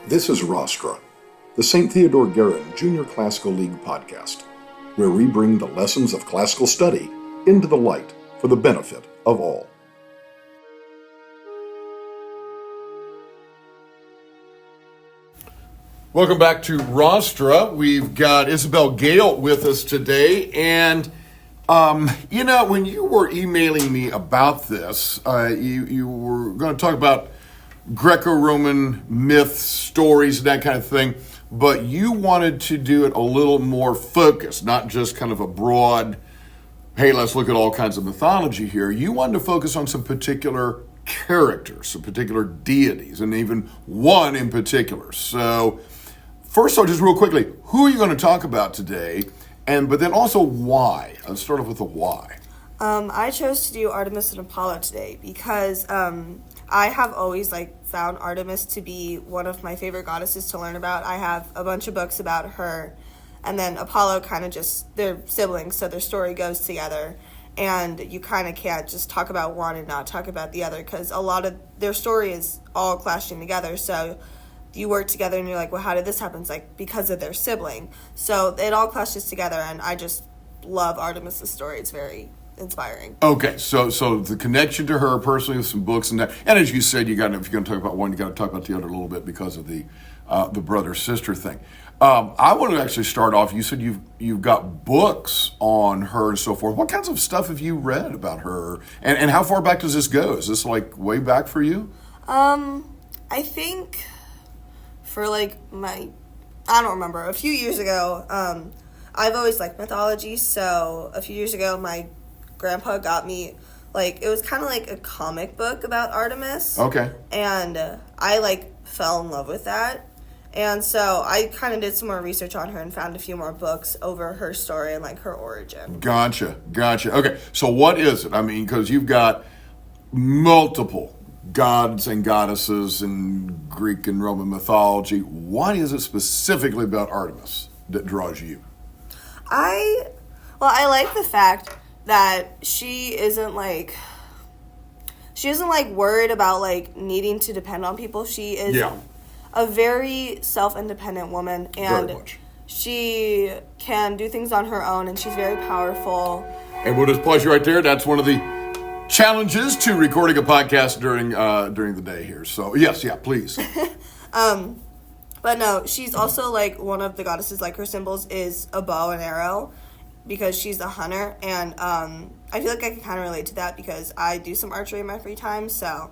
This is Rostra, the St. Theodore Guerin Junior Classical League podcast, where we bring the lessons of classical study into the light for the benefit of all. Welcome back to Rostra. We've got Isabelle Gale with us today, and when you were emailing me about this, you were going to talk about Greco-Roman myths, stories, and that kind of thing, but you wanted to do it a little more focused, not just kind of a broad, hey, let's look at all kinds of mythology here. You wanted to focus on some particular characters, some particular deities, and even one in particular. So, first of all, just real quickly, who are you going to talk about today? But then also why? Let's start off with the why. I chose to do Artemis and Apollo today because I have always found Artemis to be one of my favorite goddesses to learn about. I have a bunch of books about her, and then Apollo kind of just, they're siblings, so their story goes together, and you kind of can't just talk about one and not talk about the other because a lot of their story is all clashing together, so you work together and you're like, well, how did this happen? It's because of their sibling. So it all clashes together, and I just love Artemis' story. It's very inspiring. Okay, so the connection to her personally with some books and that, and as you said, if you're going to talk about one, you got to talk about the other a little bit because of the brother-sister thing. I want to actually start off, you said you've got books on her and so forth. What kinds of stuff have you read about her? And how far back does this go? Is this way back for you? I think for I don't remember, a few years ago, I've always liked mythology, so a few years ago my grandpa got me, it was kind of like a comic book about Artemis. Okay. And I fell in love with that. And so I kind of did some more research on her and found a few more books over her story and her origin. Gotcha. Okay, so what is it? I mean, because you've got multiple gods and goddesses in Greek and Roman mythology. What is it specifically about Artemis that draws you? I like the fact that she isn't worried about needing to depend on people. She is a very self-independent woman, and she can do things on her own, and she's very powerful. And we'll just pause you right there. That's one of the challenges to recording a podcast during the day here. So yes, please. But no, she's also one of the goddesses. Her symbols is a bow and arrow because she's a hunter, and I feel like I can kind of relate to that because I do some archery in my free time. So.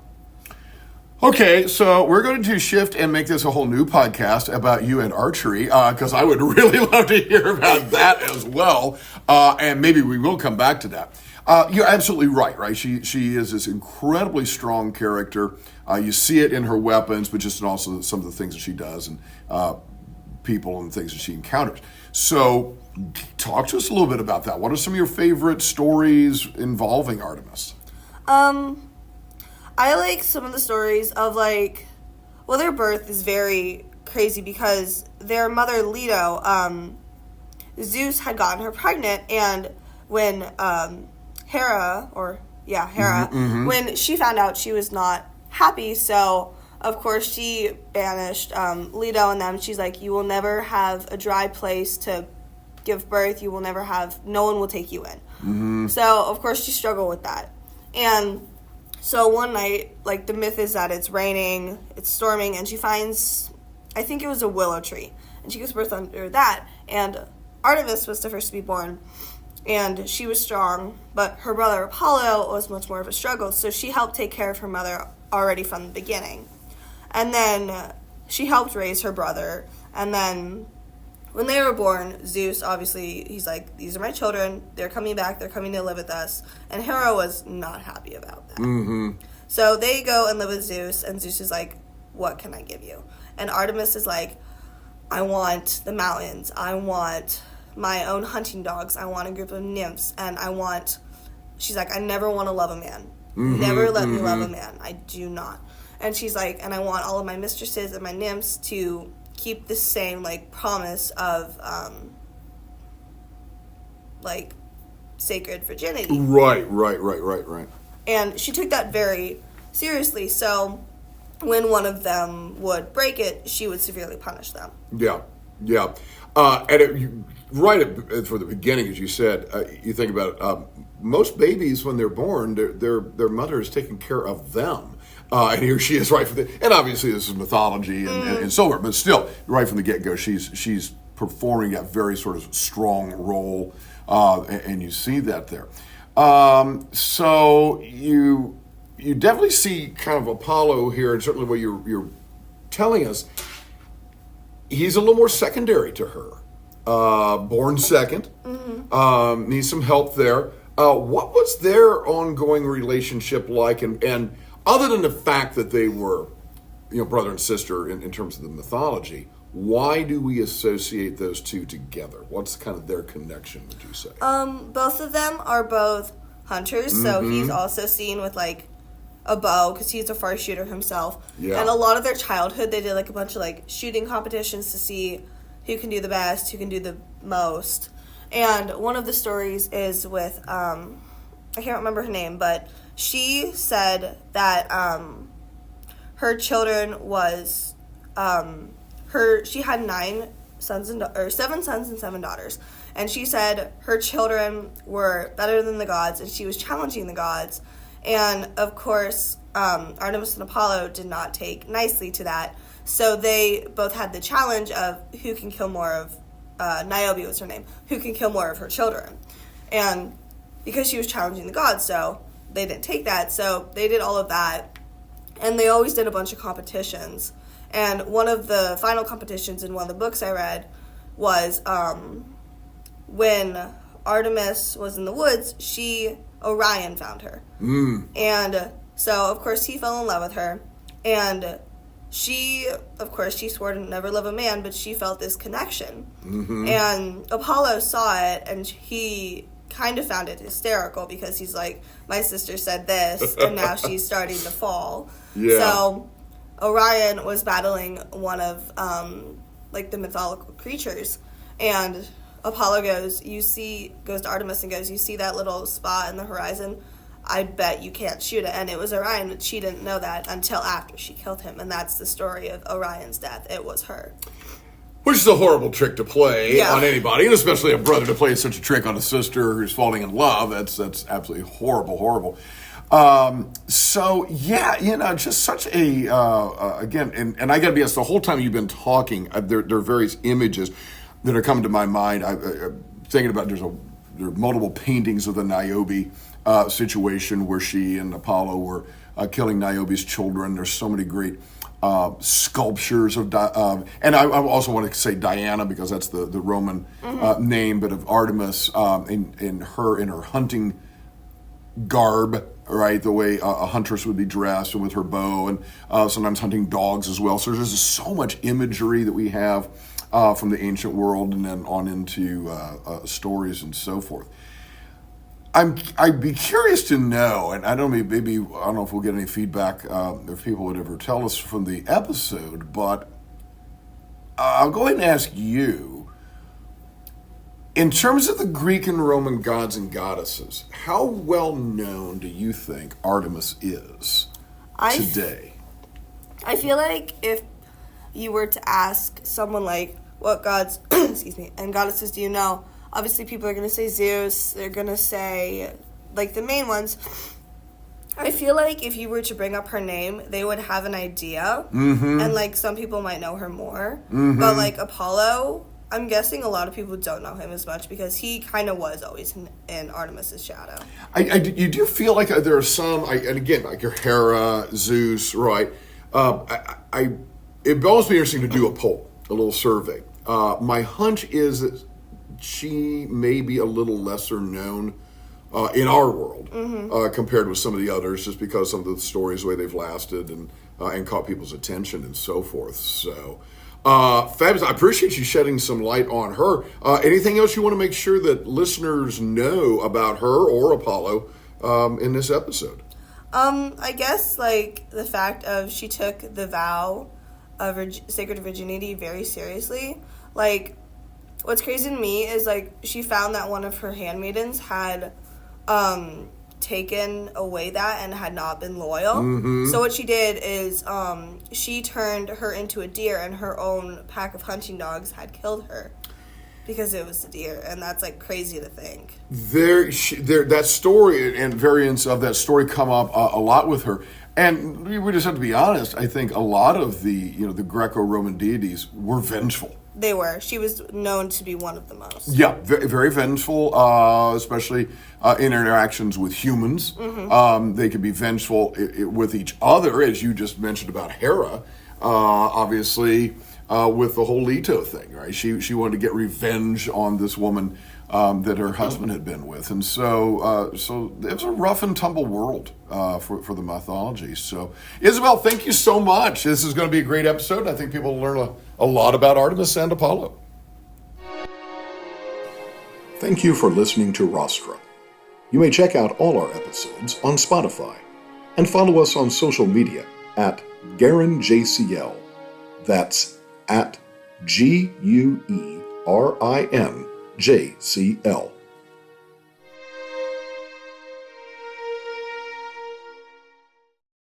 Okay, so we're going to shift and make this a whole new podcast about you and archery, because I would really love to hear about that as well, and maybe we will come back to that. You're absolutely right? She is this incredibly strong character. You see it in her weapons, but just in also some of the things that she does and people and things that she encounters. So talk to us a little bit about that. What are some of your favorite stories involving Artemis? I like some of the stories of their birth is very crazy because their mother Leto, Zeus had gotten her pregnant, and when Hera, when she found out, she was not happy, so of course she banished Leto and them. She's like, you will never have a dry place to give birth, no one will take you in. Mm-hmm. So of course she struggled with that, and so one night, the myth is that it's raining, it's storming, and she finds, I think it was a willow tree, and she gives birth under that, and Artemis was the first to be born, and she was strong, but her brother Apollo was much more of a struggle, so she helped take care of her mother already from the beginning. And then she helped raise her brother, and then when they were born, Zeus, obviously, he's like, these are my children, they're coming back, they're coming to live with us, and Hera was not happy about that. Mm-hmm. So they go and live with Zeus, and Zeus is like, what can I give you? And Artemis is like, I want the mountains, I want my own hunting dogs, I want a group of nymphs, and she's like, I never want to love a man. Mm-hmm, never let me love a man. I do not. And she's like, and I want all of my mistresses and my nymphs to keep the same, promise of, sacred virginity. Right. And she took that very seriously. So when one of them would break it, she would severely punish them. Yeah. For the beginning, as you said, you think about it, most babies when they're born, their mother is taking care of them. And here she is right from and obviously this is mythology and so forth, but still, right from the get-go, she's performing that very sort of strong role, and you see that there. So you definitely see kind of Apollo here, and certainly what you're telling us, he's a little more secondary to her. Born second, needs some help there. What was their ongoing relationship like? And other than the fact that they were, brother and sister in terms of the mythology, why do we associate those two together? What's kind of their connection, would you say? Both of them are both hunters, so he's also seen with like a bow because he's a far shooter himself. Yeah. And a lot of their childhood, they did like a bunch of like shooting competitions to see who can do the best, who can do the most. And one of the stories is with, I can't remember her name, but she said that her children was, she had 7 sons and 7 daughters. And she said her children were better than the gods, and she was challenging the gods. And, of course, Artemis and Apollo did not take nicely to that. So they both had the challenge of who can kill more of, Niobe was her name, who can kill more of her children. And because she was challenging the gods, so they didn't take that. So they did all of that. And they always did a bunch of competitions. And one of the final competitions in one of the books I read was when Artemis was in the woods, Orion found her. And so, of course, he fell in love with her. And she swore to never love a man, but she felt this connection. And Apollo saw it, and he kind of found it hysterical because he's like, my sister said this, and now she's starting to fall. Yeah. So Orion was battling one of, the mythological creatures, and Apollo goes to Artemis and goes, you see that little spot in the horizon? I bet you can't shoot it. And it was Orion, but she didn't know that until after she killed him. And that's the story of Orion's death. It was her. Which is a horrible trick to play on anybody, and especially a brother to play such a trick on a sister who's falling in love. That's absolutely horrible. So, just such a, again, and I got to be honest, the whole time you've been talking, there are various images that are coming to my mind. I'm thinking about there are multiple paintings of the Niobe situation where she and Apollo were killing Niobe's children. There's so many great sculptures of, and I also want to say Diana because that's the Roman name, but of Artemis in her hunting garb, right? The way a huntress would be dressed and with her bow, and sometimes hunting dogs as well. So there's just so much imagery that we have from the ancient world and then on into stories and so forth. I'd be curious to know, and I don't know if we'll get any feedback if people would ever tell us from the episode, but I'll go ahead and ask you, in terms of the Greek and Roman gods and goddesses, how well known do you think Artemis is today? I feel like if you were to ask someone like, what gods, and goddesses do you know? Obviously, people are going to say Zeus. They're going to say, the main ones. I feel like if you were to bring up her name, they would have an idea. And, some people might know her more. But, Apollo, I'm guessing a lot of people don't know him as much because he kind of was always in Artemis's shadow. You do feel like there are some, and again, like your Hera, Zeus, right? It'd almost be interesting to do a poll, a little survey. My hunch is that she may be a little lesser known in our world compared with some of the others, just because some of the stories, the way they've lasted and caught people's attention and so forth. So, fabulous. I appreciate you shedding some light on her. Anything else you want to make sure that listeners know about her or Apollo in this episode? I guess, the fact of she took the vow of sacred virginity very seriously. What's crazy to me is, she found that one of her handmaidens had taken away that and had not been loyal. So what she did is she turned her into a deer, and her own pack of hunting dogs had killed her because it was a deer, and that's like crazy to think. That story and variants of that story come up a lot with her. And we just have to be honest. I think a lot of the Greco-Roman deities were vengeful. They were. She was known to be one of the most. Yeah, very, very vengeful, especially in interactions with humans. They could be vengeful with each other, as you just mentioned about Hera. Obviously, with the whole Leto thing, right? She wanted to get revenge on this woman that her husband had been with, and so it was a rough and tumble world for the mythology. So, Isabelle, thank you so much. This is going to be a great episode. I think people will learn a lot about Artemis and Apollo. Thank you for listening to Rostra. You may check out all our episodes on Spotify and follow us on social media at GarenJCL. That's at GUERINJCL.